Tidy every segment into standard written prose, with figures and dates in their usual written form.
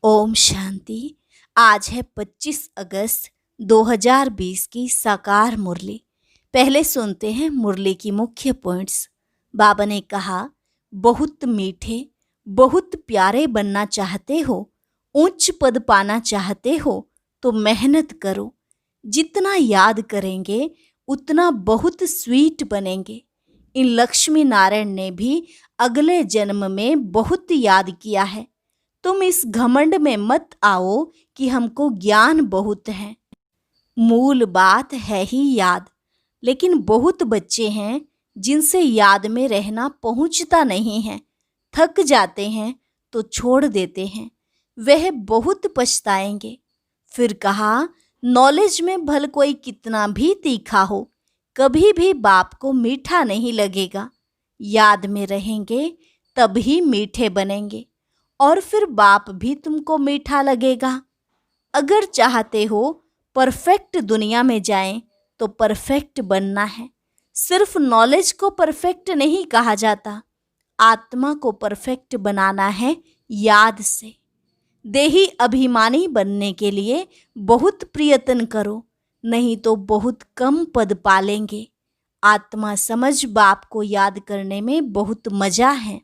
ओम शांति। आज है 25 अगस्त 2020 की साकार मुरली। पहले सुनते हैं मुरली की मुख्य पॉइंट्स। बाबा ने कहा, बहुत मीठे बहुत प्यारे बनना चाहते हो, उच्च पद पाना चाहते हो तो मेहनत करो। जितना याद करेंगे उतना बहुत स्वीट बनेंगे। इन लक्ष्मी नारायण ने भी अगले जन्म में बहुत याद किया है। तुम इस घमंड में मत आओ कि हमको ज्ञान बहुत है। मूल बात है ही याद, लेकिन बहुत बच्चे हैं जिनसे याद में रहना पहुंचता नहीं है। थक जाते हैं तो छोड़ देते हैं। वह बहुत पछताएंगे। फिर कहा, नॉलेज में भल कोई कितना भी तीखा हो, कभी भी बाप को मीठा नहीं लगेगा। याद में रहेंगे तभी मीठे बनेंगे और फिर बाप भी तुमको मीठा लगेगा। अगर चाहते हो परफेक्ट दुनिया में जाएं तो परफेक्ट बनना है। सिर्फ नॉलेज को परफेक्ट नहीं कहा जाता, आत्मा को परफेक्ट बनाना है याद से। देही अभिमानी बनने के लिए बहुत प्रयत्न करो, नहीं तो बहुत कम पद पालेंगे। आत्मा समझ बाप को याद करने में बहुत मजा है।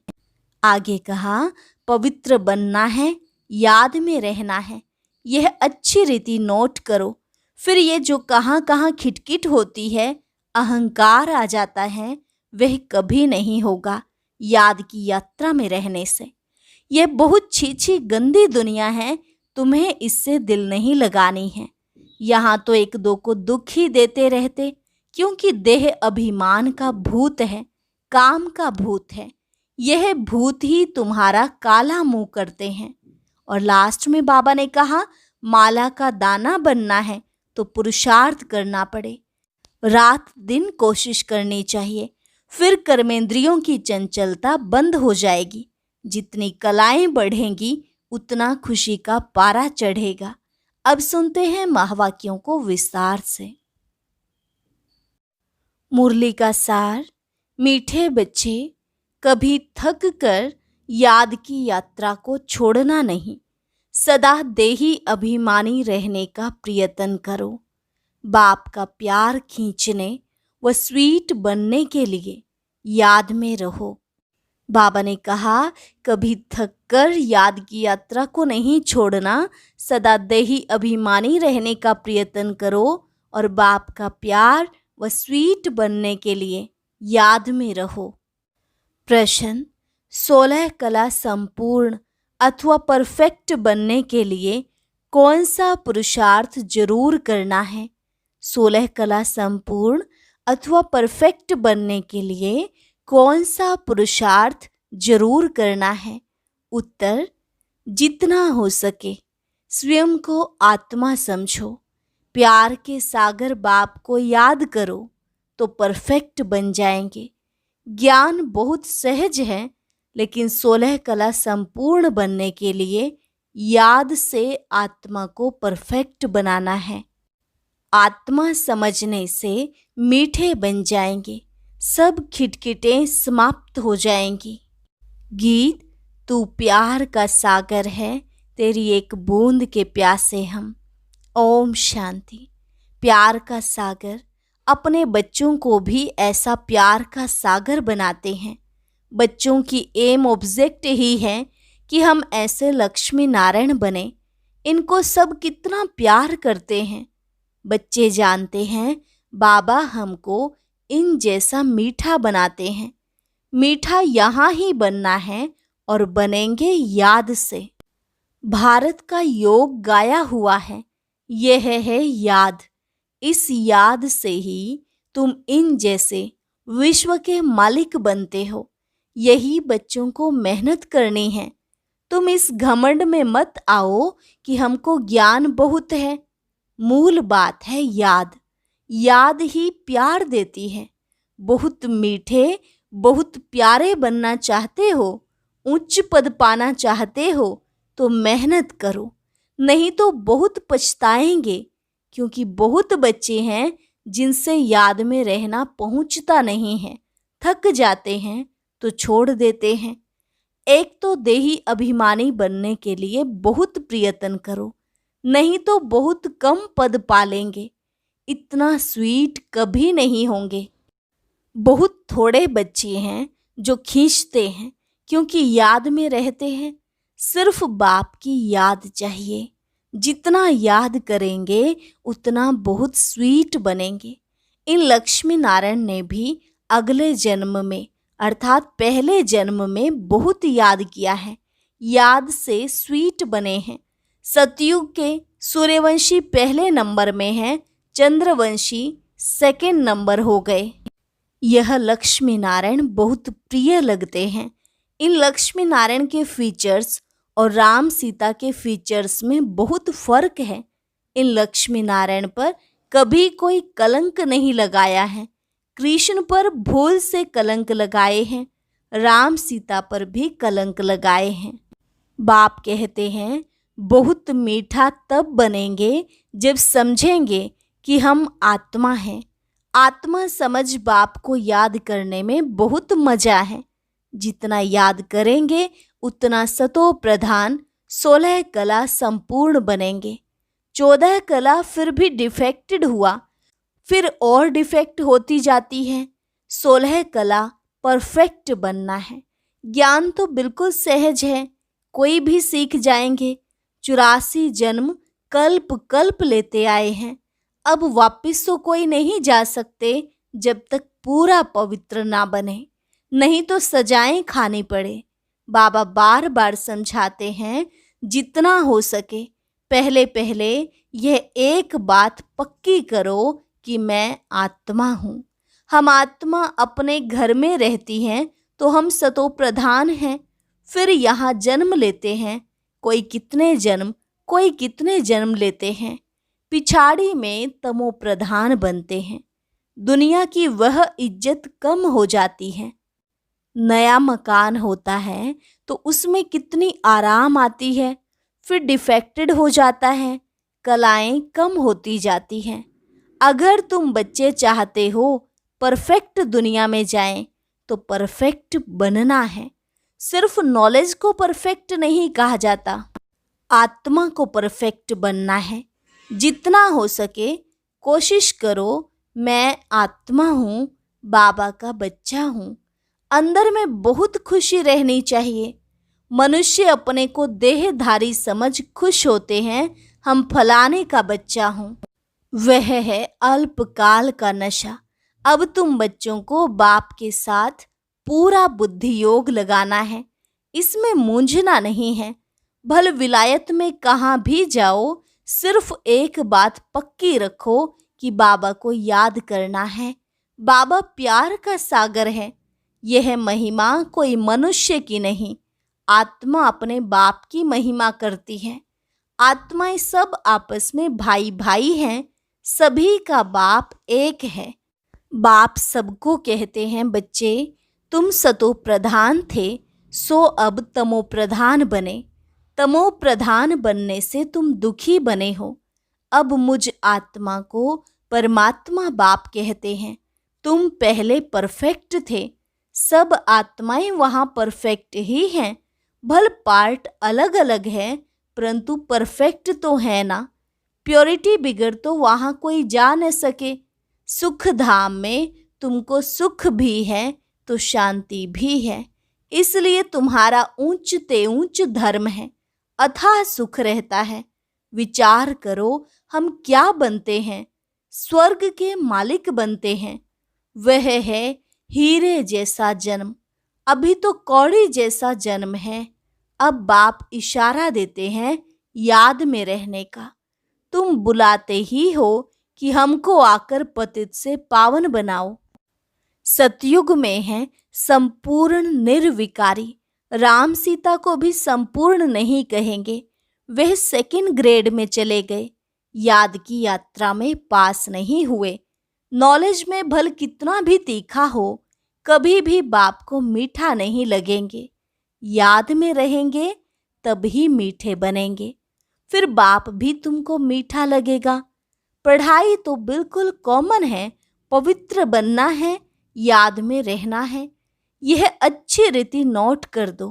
आगे कहा, पवित्र बनना है, याद में रहना है। यह अच्छी रीति नोट करो। फिर ये जो कहाँ कहाँ खिटखिट होती है, अहंकार आ जाता है, वह कभी नहीं होगा याद की यात्रा में रहने से। यह बहुत छीछी गंदी दुनिया है, तुम्हें इससे दिल नहीं लगानी है। यहाँ तो एक दो को दुख ही देते रहते, क्योंकि देह अभिमान का भूत है, काम का भूत है। यह भूत ही तुम्हारा काला मुंह करते हैं। और लास्ट में बाबा ने कहा, माला का दाना बनना है तो पुरुषार्थ करना पड़े, रात दिन कोशिश करनी चाहिए। फिर कर्मेंद्रियों की चंचलता बंद हो जाएगी। जितनी कलाएं बढ़ेंगी उतना खुशी का पारा चढ़ेगा। अब सुनते हैं महावाक्यों को विस्तार से। मुरली का सार। मीठे बच्चे, कभी थक कर याद की यात्रा को छोड़ना नहीं। सदा देही अभिमानी रहने का प्रयत्न करो। बाप का प्यार खींचने व स्वीट बनने के लिए याद में रहो। बाबा ने कहा, कभी थक कर याद की यात्रा को नहीं छोड़ना, सदा देही अभिमानी रहने का प्रयत्न करो और बाप का प्यार व स्वीट बनने के लिए याद में रहो। प्रश्न, 16 कला संपूर्ण अथवा परफेक्ट बनने के लिए कौन सा पुरुषार्थ जरूर करना है? 16 कला संपूर्ण अथवा परफेक्ट बनने के लिए कौन सा पुरुषार्थ जरूर करना है? उत्तर, जितना हो सके स्वयं को आत्मा समझो। प्यार के सागर बाप को याद करो तो परफेक्ट बन जाएंगे। ज्ञान बहुत सहज है, लेकिन 16 कला संपूर्ण बनने के लिए याद से आत्मा को परफेक्ट बनाना है। आत्मा समझने से मीठे बन जाएंगे, सब खिटखिटें समाप्त हो जाएंगी। गीत, तू प्यार का सागर है, तेरी एक बूंद के प्यासे हम। ओम शांति। प्यार का सागर अपने बच्चों को भी ऐसा प्यार का सागर बनाते हैं। बच्चों की एम ऑब्जेक्ट ही है कि हम ऐसे लक्ष्मी नारायण बने। इनको सब कितना प्यार करते हैं। बच्चे जानते हैं बाबा हमको इन जैसा मीठा बनाते हैं। मीठा यहाँ ही बनना है और बनेंगे याद से। भारत का योग गाया हुआ है, यह है याद। इस याद से ही तुम इन जैसे विश्व के मालिक बनते हो। यही बच्चों को मेहनत करनी है। तुम इस घमंड में मत आओ कि हमको ज्ञान बहुत है। मूल बात है याद। याद ही प्यार देती है। बहुत मीठे बहुत प्यारे बनना चाहते हो, उच्च पद पाना चाहते हो तो मेहनत करो, नहीं तो बहुत पछताएंगे। क्योंकि बहुत बच्चे हैं जिनसे याद में रहना पहुंचता नहीं है, थक जाते हैं तो छोड़ देते हैं। एक तो देही अभिमानी बनने के लिए बहुत प्रयत्न करो, नहीं तो बहुत कम पद पालेंगे, इतना स्वीट कभी नहीं होंगे। बहुत थोड़े बच्चे हैं जो खींचते हैं क्योंकि याद में रहते हैं। सिर्फ बाप की याद चाहिए। जितना याद करेंगे उतना बहुत स्वीट बनेंगे। इन लक्ष्मी नारायण ने भी अगले जन्म में अर्थात पहले जन्म में बहुत याद किया है, याद से स्वीट बने हैं। सतयुग के सूर्यवंशी पहले नंबर में हैं, चंद्रवंशी सेकंड नंबर हो गए। यह लक्ष्मी नारायण बहुत प्रिय लगते हैं। इन लक्ष्मी नारायण के फीचर्स और राम सीता के फीचर्स में बहुत फर्क है। इन लक्ष्मी नारायण पर कभी कोई कलंक नहीं लगाया है। कृष्ण पर भूल से कलंक लगाए हैं, राम सीता पर भी कलंक लगाए हैं। बाप कहते हैं बहुत मीठा तब बनेंगे जब समझेंगे कि हम आत्मा हैं। आत्मा समझ बाप को याद करने में बहुत मजा है। जितना याद करेंगे उतना सतो प्रधान 16 कला संपूर्ण बनेंगे। 14 कला फिर भी डिफेक्टेड हुआ, फिर और डिफेक्ट होती जाती है। 16 कला परफेक्ट बनना है। ज्ञान तो बिल्कुल सहज है, कोई भी सीख जाएंगे। 84 जन्म कल्प कल्प लेते आए हैं। अब वापिस तो कोई नहीं जा सकते जब तक पूरा पवित्र ना बने, नहीं तो सजाएं खानी पड़े। बाबा बार बार समझाते हैं जितना हो सके पहले पहले यह एक बात पक्की करो कि मैं आत्मा हूँ। हम आत्मा अपने घर में रहती हैं तो हम सतो प्रधान हैं। फिर यहाँ जन्म लेते हैं, कोई कितने जन्म लेते हैं। पिछाड़ी में तमो प्रधान बनते हैं। दुनिया की वह इज्जत कम हो जाती है। नया मकान होता है तो उसमें कितनी आराम आती है, फिर डिफेक्टेड हो जाता है, कलाएं कम होती जाती हैं। अगर तुम बच्चे चाहते हो परफेक्ट दुनिया में जाएं तो परफेक्ट बनना है। सिर्फ नॉलेज को परफेक्ट नहीं कहा जाता, आत्मा को परफेक्ट बनना है। जितना हो सके कोशिश करो मैं आत्मा हूँ, बाबा का बच्चा हूँ। अंदर में बहुत खुशी रहनी चाहिए। मनुष्य अपने को देहधारी समझ खुश होते हैं, हम फलाने का बच्चा हूँ। वह है अल्पकाल का नशा। अब तुम बच्चों को बाप के साथ पूरा बुद्धि योग लगाना है, इसमें मूंझना नहीं है। भल विलायत में कहाँ भी जाओ, सिर्फ एक बात पक्की रखो कि बाबा को याद करना है। बाबा प्यार का सागर है। यह महिमा कोई मनुष्य की नहीं, आत्मा अपने बाप की महिमा करती है। आत्माएं सब आपस में भाई भाई हैं, सभी का बाप एक है। बाप सबको कहते हैं बच्चे तुम सतो प्रधान थे सो अब तमो प्रधान बने। तमो प्रधान बनने से तुम दुखी बने हो। अब मुझ आत्मा को परमात्मा बाप कहते हैं। तुम पहले परफेक्ट थे, सब आत्माएं वहाँ परफेक्ट ही हैं। भल पार्ट अलग अलग है परंतु परफेक्ट तो है ना। प्योरिटी बिगड़ तो वहाँ कोई जा न सके। सुख धाम में तुमको सुख भी है तो शांति भी है, इसलिए तुम्हारा ऊंच ते ऊंच धर्म है, अथाह सुख रहता है। विचार करो हम क्या बनते हैं, स्वर्ग के मालिक बनते हैं। वह है हीरे जैसा जन्म, अभी तो कौड़ी जैसा जन्म है। अब बाप इशारा देते हैं याद में रहने का। तुम बुलाते ही हो कि हमको आकर पतित से पावन बनाओ। सतयुग में है संपूर्ण निर्विकारी। राम सीता को भी संपूर्ण नहीं कहेंगे, वह सेकंड ग्रेड में चले गए। याद की यात्रा में पास नहीं हुए। नॉलेज में भल कितना भी तीखा हो, कभी भी बाप को मीठा नहीं लगेंगे। याद में रहेंगे तभी मीठे बनेंगे, फिर बाप भी तुमको मीठा लगेगा। पढ़ाई तो बिल्कुल कॉमन है, पवित्र बनना है, याद में रहना है। यह अच्छी रीति नोट कर दो।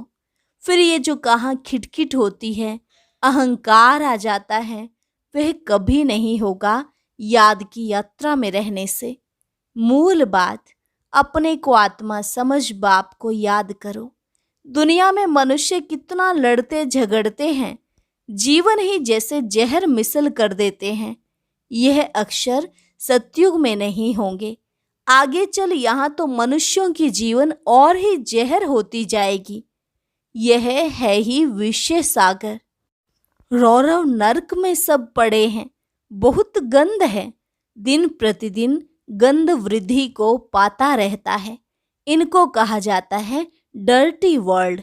फिर ये जो कहाँ खिटखिट होती है, अहंकार आ जाता है, वह कभी नहीं होगा याद की यात्रा में रहने से। मूल बात, अपने को आत्मा समझ बाप को याद करो। दुनिया में मनुष्य कितना लड़ते झगड़ते हैं, जीवन ही जैसे जहर मिसल कर देते हैं। यह अक्षर सतयुग में नहीं होंगे। आगे चल यहाँ तो मनुष्यों की जीवन और ही जहर होती जाएगी। यह है ही विषय सागर। रौरव नरक में सब पड़े हैं, बहुत गंध है। दिन प्रतिदिन गंध वृद्धि को पाता रहता है। इनको कहा जाता है डर्टी वर्ल्ड।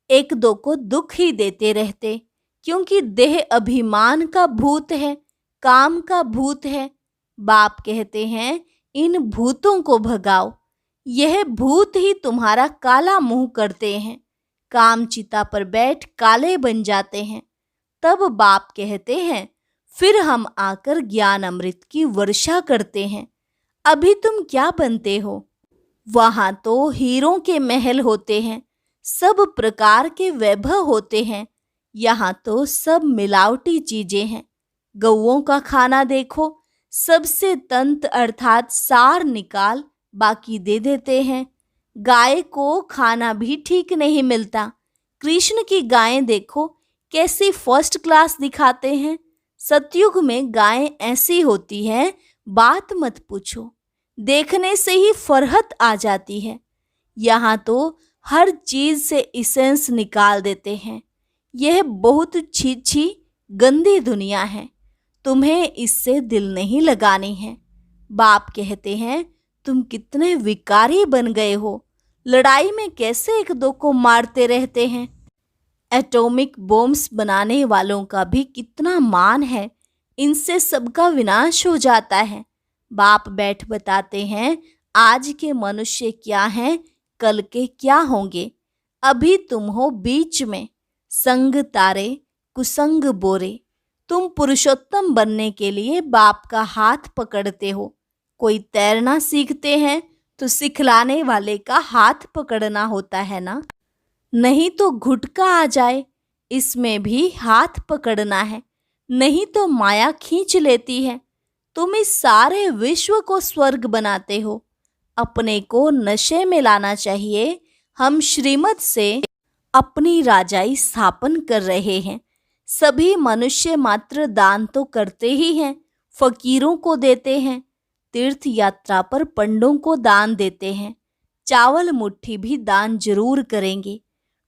एक दो को दुख ही देते रहते, क्योंकि देह अभिमान का भूत है, काम का भूत है। बाप कहते हैं इन भूतों को भगाओ। यह भूत ही तुम्हारा काला मुंह करते हैं, काम चिता पर बैठ काले बन जाते हैं। तब बाप कहते हैं फिर हम आकर ज्ञान अमृत की वर्षा करते हैं। अभी तुम क्या बनते हो? वहां तो हीरों के महल होते हैं, सब प्रकार के वैभव होते हैं। यहाँ तो सब मिलावटी चीजें हैं। गौओं का खाना देखो, सबसे तंत अर्थात सार निकाल बाकी दे देते हैं। गाय को खाना भी ठीक नहीं मिलता। कृष्ण की गायें देखो कैसी फर्स्ट क्लास दिखाते हैं। सतयुग में गायें ऐसी होती हैं, बात मत पूछो, देखने से ही फरहत आ जाती है। यहाँ तो हर चीज से इसेंस निकाल देते हैं। यह बहुत छी गंदी दुनिया है, तुम्हें इससे दिल नहीं लगानी है। बाप कहते हैं तुम कितने विकारी बन गए हो, लड़ाई में कैसे एक दो को मारते रहते हैं। एटॉमिक बॉम्ब्स बनाने वालों का भी कितना मान है, इनसे सबका विनाश हो जाता है। बाप बैठ बताते हैं आज के मनुष्य क्या हैं, कल के क्या होंगे। अभी तुम हो बीच में, संग तारे कुसंग बोरे। तुम पुरुषोत्तम बनने के लिए बाप का हाथ पकड़ते हो। कोई तैरना सीखते हैं तो सिखलाने वाले का हाथ पकड़ना होता है ना, नहीं तो घुटका आ जाए, इसमें भी हाथ पकड़ना है, नहीं तो माया खींच लेती है। तुम इस सारे विश्व को स्वर्ग बनाते हो, अपने को नशे में लाना चाहिए। हम श्रीमत से अपनी राजाई स्थापन कर रहे हैं। सभी मनुष्य मात्र दान तो करते ही हैं, फकीरों को देते हैं, तीर्थ यात्रा पर पंडों को दान देते हैं, चावल मुट्ठी भी दान जरूर करेंगे।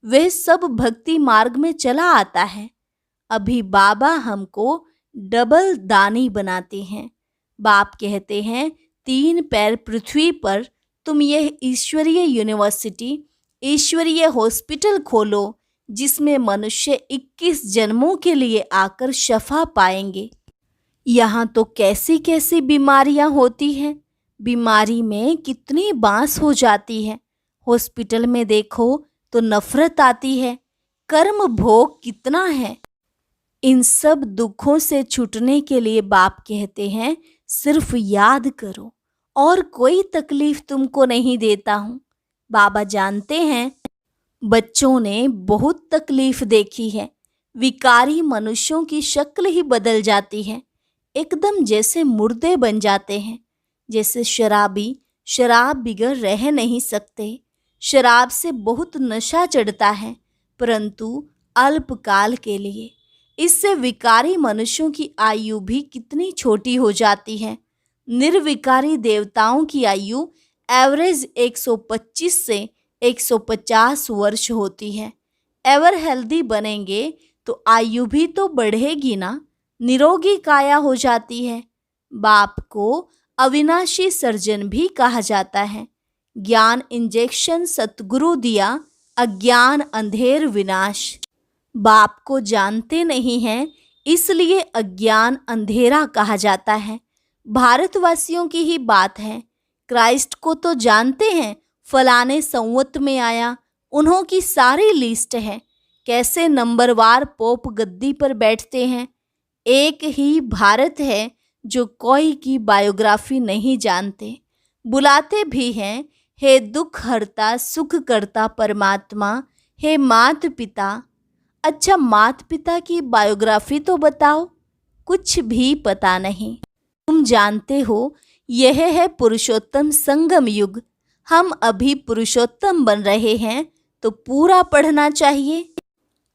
वह सब भक्ति मार्ग में चला आता है। अभी बाबा हमको डबल दानी बनाते हैं। बाप कहते हैं 3 पैर पृथ्वी पर तुम यह ईश्वरीय यूनिवर्सिटी, ईश्वरीय हॉस्पिटल खोलो, जिसमें मनुष्य 21 जन्मों के लिए आकर शफा पाएंगे। यहाँ तो कैसी कैसी बीमारियां होती हैं, बीमारी में कितनी बांस हो जाती है। हॉस्पिटल में देखो तो नफरत आती है, कर्म भोग कितना है। इन सब दुखों से छूटने के लिए बाप कहते हैं सिर्फ याद करो, और कोई तकलीफ तुमको नहीं देता हूँ। बाबा जानते हैं बच्चों ने बहुत तकलीफ देखी है। विकारी मनुष्यों की शक्ल ही बदल जाती है, एकदम जैसे मुर्दे बन जाते हैं। जैसे शराबी शराब बिगर रह नहीं सकते। शराब से बहुत नशा चढ़ता है, परंतु अल्पकाल के लिए। इससे विकारी मनुष्यों की आयु भी कितनी छोटी हो जाती है। निर्विकारी देवताओं की आयु एवरेज 125 से 150 वर्ष होती है। एवर हेल्दी बनेंगे तो आयु भी तो बढ़ेगी ना, निरोगी काया हो जाती है। बाप को अविनाशी सर्जन भी कहा जाता है। ज्ञान इंजेक्शन सतगुरु दिया, अज्ञान अंधेर विनाश। बाप को जानते नहीं हैं, इसलिए अज्ञान अंधेरा कहा जाता है। भारतवासियों की ही बात है। क्राइस्ट को तो जानते हैं, फलाने संवत में आया, उन्हों की सारी लिस्ट है। कैसे नंबरवार पोप गद्दी पर बैठते हैं। एक ही भारत है जो कोई की बायोग्राफी नहीं जानते। बुलाते भी हैं, हे दुख हरता सुख करता परमात्मा, हे मात पिता, अच्छा मात पिता की बायोग्राफी तो बताओ। कुछ भी पता नहीं। तुम जानते हो यह है पुरुषोत्तम संगम युग। हम अभी पुरुषोत्तम बन रहे हैं तो पूरा पढ़ना चाहिए।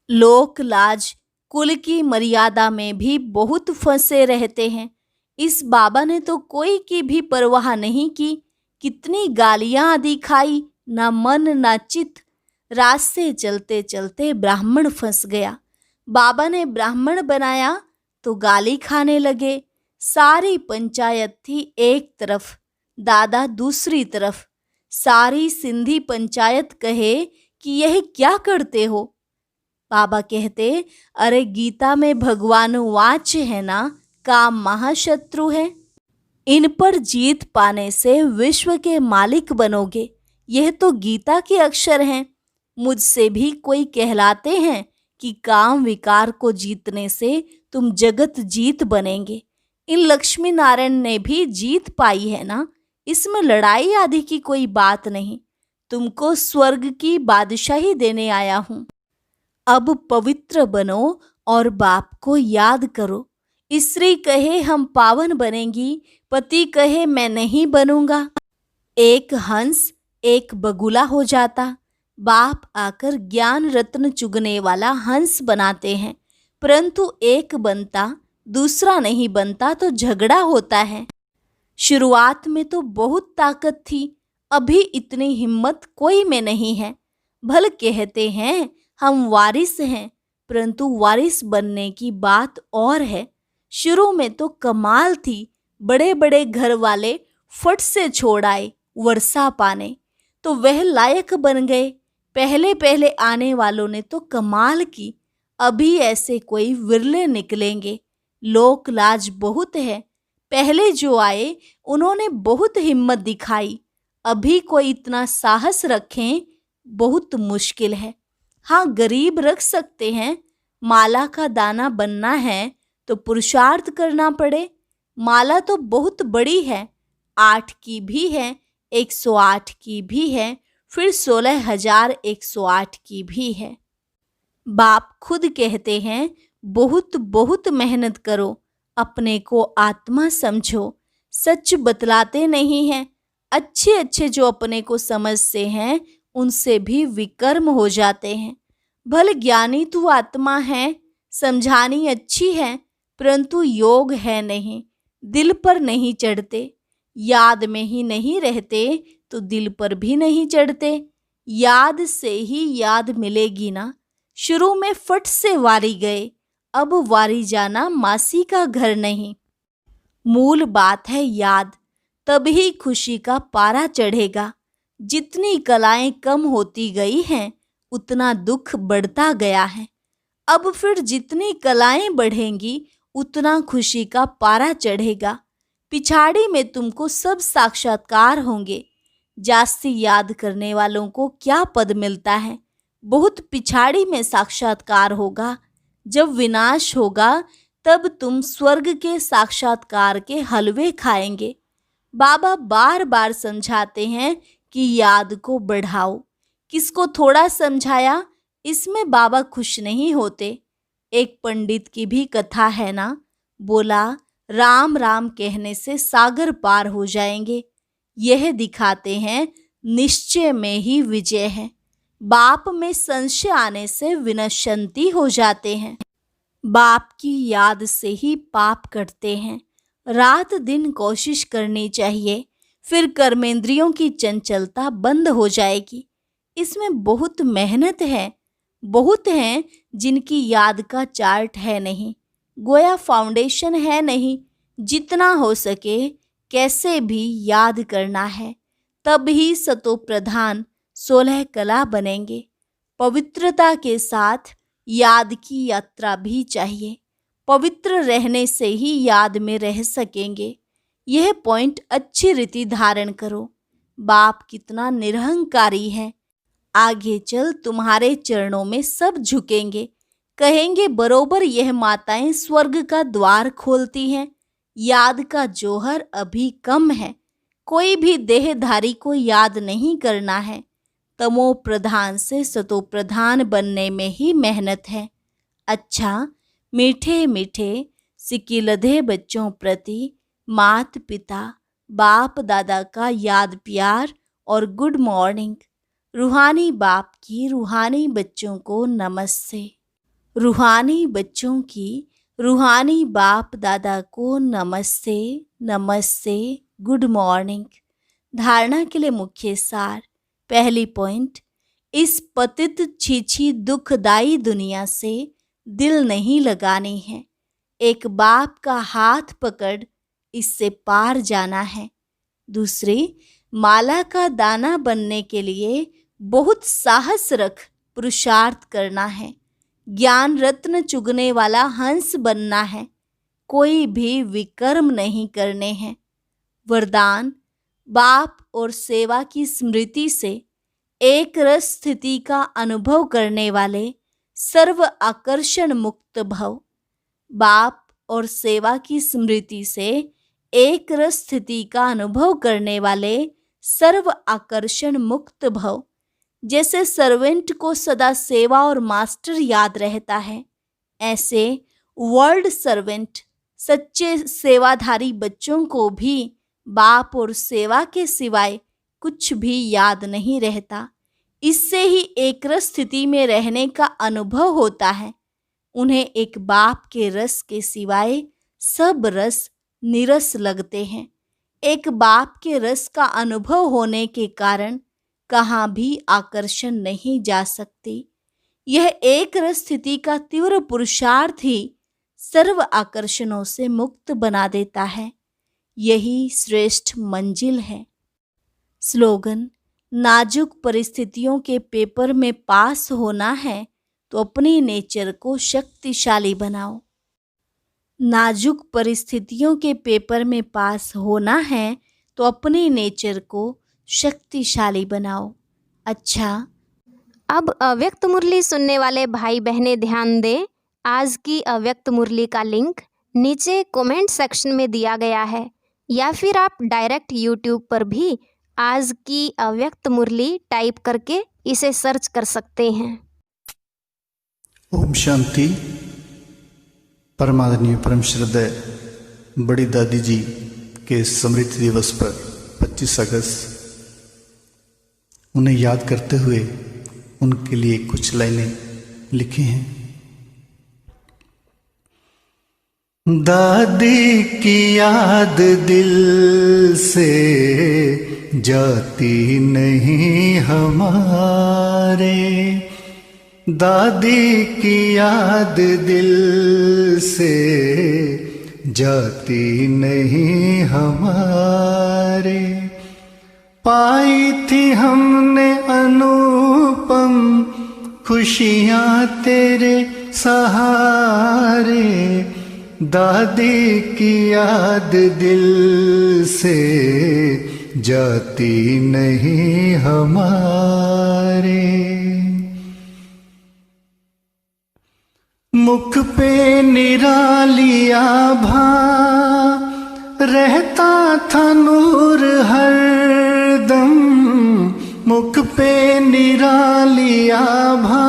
लोक लाज कुल की मर्यादा में भी बहुत फंसे रहते हैं। इस बाबा ने तो कोई की भी परवाह नहीं की। कितनी गालियां आदि खाई, ना मन ना चित। रास्ते चलते चलते ब्राह्मण फंस गया। बाबा ने ब्राह्मण बनाया तो गाली खाने लगे। सारी पंचायत थी एक तरफ, दादा दूसरी तरफ। सारी सिंधी पंचायत कहे कि यह क्या करते हो। बाबा कहते, अरे गीता में भगवान वाच है ना, काम महाशत्रु है। इन पर जीत पाने से विश्व के मालिक बनोगे। यह तो गीता के अक्षर हैं। मुझसे भी कोई कहलाते हैं कि काम विकार को जीतने से तुम जगत जीत बनेंगे। इन लक्ष्मी नारायण ने भी जीत पाई है ना, इसमें लड़ाई आदि की कोई बात नहीं। तुमको स्वर्ग की बादशाही देने आया हूं। अब पवित्र बनो और बाप को याद करो। स्त्री कहे हम पावन बनेंगी, पति कहे मैं नहीं बनूंगा। एक हंस एक बगुला हो जाता। बाप आकर ज्ञान रत्न चुगने वाला हंस बनाते हैं, परंतु एक बनता दूसरा नहीं बनता तो झगड़ा होता है। शुरुआत में तो बहुत ताकत थी, अभी इतनी हिम्मत कोई में नहीं है। भल कहते हैं हम वारिस हैं, परंतु वारिस बनने की बात और है। शुरू में तो कमाल थी, बड़े बड़े घर वाले फट से छोड़ आए वर्षा पाने, तो वह लायक बन गए। पहले पहले आने वालों ने तो कमाल की, अभी ऐसे कोई विरले निकलेंगे। लोक लाज बहुत है। पहले जो आए उन्होंने बहुत हिम्मत दिखाई, अभी कोई इतना साहस रखें बहुत मुश्किल है। हाँ, गरीब रख सकते हैं। माला का दाना बनना है तो पुरुषार्थ करना पड़े। माला तो बहुत बड़ी है, 8 की भी है, 108 की भी है, फिर 16,108 की भी है। बाप खुद कहते हैं बहुत बहुत मेहनत करो, अपने को आत्मा समझो। सच बतलाते नहीं हैं। अच्छे अच्छे जो अपने को समझते हैं उनसे भी विकर्म हो जाते हैं। भले ज्ञानी तू आत्मा है, समझानी अच्छी है, परंतु योग है नहीं, दिल पर नहीं चढ़ते। याद में ही नहीं रहते तो दिल पर भी नहीं चढ़ते। याद से ही याद मिलेगी ना। शुरू में फट से वारी गए, अब वारी जाना मासी का घर नहीं। मूल बात है याद, तभी खुशी का पारा चढ़ेगा। जितनी कलाएं कम होती गई हैं उतना दुख बढ़ता गया है। अब फिर जितनी कलाएं बढ़ेंगी उतना खुशी का पारा चढ़ेगा। पिछाड़ी में तुमको सब साक्षात्कार होंगे। जास्ती याद करने वालों को क्या पद मिलता है, बहुत पिछाड़ी में साक्षात्कार होगा। जब विनाश होगा तब तुम स्वर्ग के साक्षात्कार के हलवे खाएंगे। बाबा बार बार समझाते हैं कि याद को बढ़ाओ। किसको थोड़ा समझाया, इसमें बाबा खुश नहीं होते। एक पंडित की भी कथा है ना, बोला राम राम कहने से सागर पार हो जाएंगे। यह दिखाते हैं निश्चय में ही विजय है। बाप में संशय आने से विनश्यंती हो जाते हैं। बाप की याद से ही पाप कटते हैं। रात दिन कोशिश करनी चाहिए, फिर कर्मेंद्रियों की चंचलता बंद हो जाएगी। इसमें बहुत मेहनत है। बहुत हैं जिनकी याद का चार्ट है नहीं, गोया फाउंडेशन है नहीं। जितना हो सके कैसे भी याद करना है, तब ही सतो प्रधान 16 कला बनेंगे। पवित्रता के साथ याद की यात्रा भी चाहिए। पवित्र रहने से ही याद में रह सकेंगे। यह पॉइंट अच्छी रीति धारण करो। बाप कितना निरहंकारी है। आगे चल तुम्हारे चरणों में सब झुकेंगे, कहेंगे बरोबर यह माताएं स्वर्ग का द्वार खोलती हैं। याद का जौहर अभी कम है। कोई भी देहधारी को याद नहीं करना है, तमो प्रधान से सतो प्रधान बनने में ही मेहनत है। अच्छा, मीठे मीठे सिकिलधे बच्चों प्रति मात पिता बाप दादा का याद प्यार और गुड मॉर्निंग। रूहानी बाप की रूहानी बच्चों को नमस्ते। रूहानी बच्चों की रूहानी बाप दादा को नमस्ते नमस्ते, गुड मॉर्निंग। धारणा के लिए मुख्य सार। पहली पॉइंट, इस पतित छीछी दुखदाई दुनिया से दिल नहीं लगानी है। एक बाप का हाथ पकड़ इससे पार जाना है। दूसरी, माला का दाना बनने के लिए बहुत साहस रख पुरुषार्थ करना है। ज्ञान रत्न चुगने वाला हंस बनना है। कोई भी विकर्म नहीं करने हैं। वरदान, बाप और सेवा की स्मृति से एक रस स्थिति का अनुभव करने वाले सर्व आकर्षण मुक्त भव। बाप और सेवा की स्मृति से एक रस स्थिति का अनुभव करने वाले सर्व आकर्षण मुक्त भव। जैसे सर्वेंट को सदा सेवा और मास्टर याद रहता है, ऐसे वर्ल्ड सर्वेंट सच्चे सेवाधारी बच्चों को भी बाप और सेवा के सिवाय कुछ भी याद नहीं रहता। इससे ही एक रस स्थिति में रहने का अनुभव होता है। उन्हें एक बाप के रस के सिवाय सब रस निरस लगते हैं। एक बाप के रस का अनुभव होने के कारण कहाँ भी आकर्षण नहीं जा सकती। यह एक रस स्थिति का तीव्र पुरुषार्थ ही सर्व आकर्षणों से मुक्त बना देता है। यही श्रेष्ठ मंजिल है। स्लोगन, नाजुक परिस्थितियों के पेपर में पास होना है तो अपनी नेचर को शक्तिशाली बनाओ। नाजुक परिस्थितियों के पेपर में पास होना है तो अपने नेचर को शक्तिशाली बनाओ। अच्छा, अब अव्यक्त मुरली सुनने वाले भाई बहनें ध्यान दें। आज की अव्यक्त मुरली का लिंक नीचे कमेंट सेक्शन में दिया गया है, या फिर आप डायरेक्ट यूट्यूब पर भी आज की अव्यक्त मुरली टाइप करके इसे सर्च कर सकते हैं। ओम शांति। परमादरणीय परम श्रद्धेय बड़ी दादी जी के स्मृति दिवस पर 25 अगस्त उन्हें याद करते हुए उनके लिए कुछ लाइनें लिखी हैं। दादी की याद दिल से जाती नहीं हमारे, दादी की याद दिल से जाती नहीं हमारे। पाई थी हमने अनुपम खुशियाँ तेरे सहारे, दादी की याद दिल से जाती नहीं हमारे। मुख पे निराली आभा रहता था नूर हरदम, मुख पे निराली आभा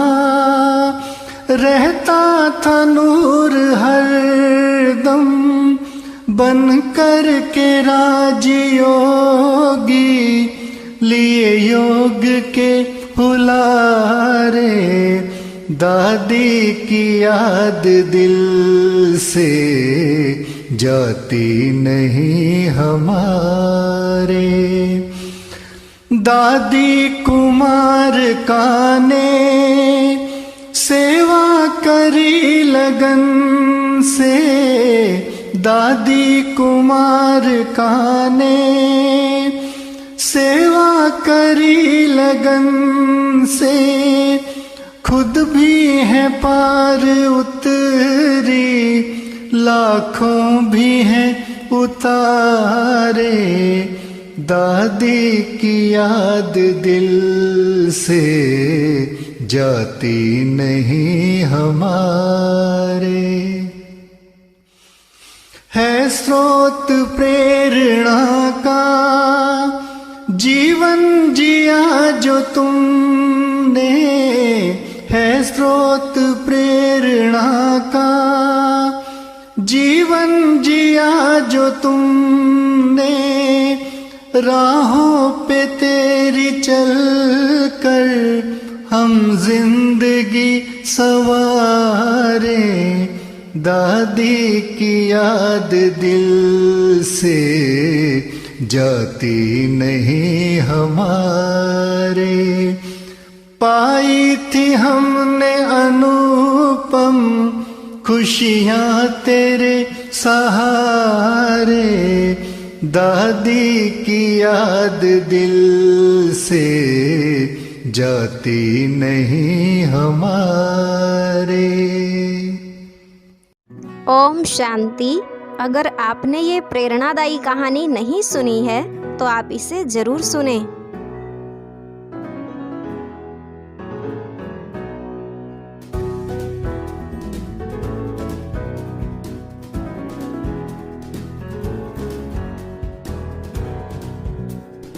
रहता था नूर हरदम। बन कर के राज योगी लिए योग के हुलारे, दादी की याद दिल से जाती नहीं हमारे। दादी कुमार काने सेवा करी लगन से, दादी कुमार काने सेवा करी लगन से। खुद भी है पार उतरी लाखों भी हैं उतारे, दादी की याद दिल से जाती नहीं हमारे। है स्रोत प्रेरणा का जीवन जिया जो तुमने है स्रोत प्रेरणा का, जीवन जिया जो तुमने राहों पे तेरी चल कर, हम जिंदगी संवारे, दादी की याद दिल से जाती नहीं हमारे। पाई थी हमने अनुपम खुशियाँ तेरे सहारे, दादी की याद दिल से जाती नहीं हमारे। ओम शांति। अगर आपने ये प्रेरणादायी कहानी नहीं सुनी है तो आप इसे जरूर सुनें।